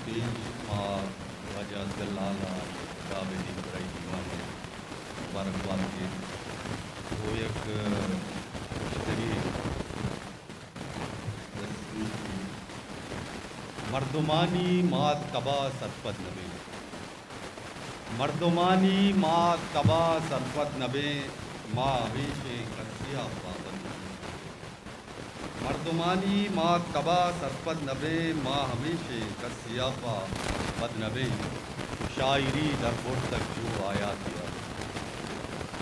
پیش ماں خواجہ دلالہ کعبے دی برائی دیوانے مبارکباد کے وہ ایک مشتری مردمانی مات کبا سرپت نبے مردمانی مات کبا سرپت نبے ماں ہمیشہ کسیا پابند مردمانی ماں کبا سرپت نبے ماں ہمیشہ کسیا پابند نبے شاعری دربر تک جو آیا دیا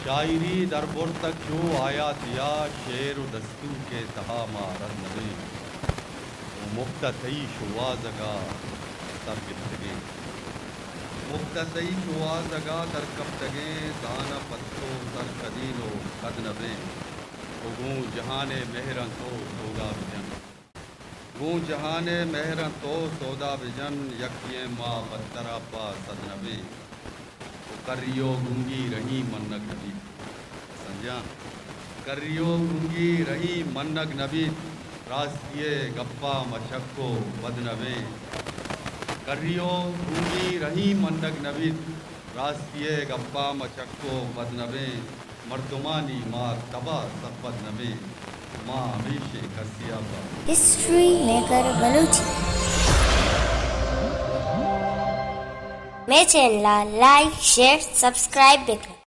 شاعری دربر تک جو آیا دیا شعر و دستور کے تہا مارد نبے مفتتحی شوازگا در گفتگے مفتتحی شوازگا در کفتگے دانا پتو در قدین و قد نبے گوں جہان مہرن تو سودا بجن گوں جہان مہرن تو سودا بجن یکیے ماں بدترا پا صد نبے کریو گنگی رہی منگ نبی سنجان کریو گنگی رہی منگ نبی راستی گپا مچکو بد نبے کریو گنگی رہی منگ نبی راستی گپا مچکو بد نبے مردمانی ماں تبا سبد نبے ماں ہمیشہ کسیا با ہسٹری میکر بلوچی میں چینل لائک شیئر سبسکرائب بھی کریں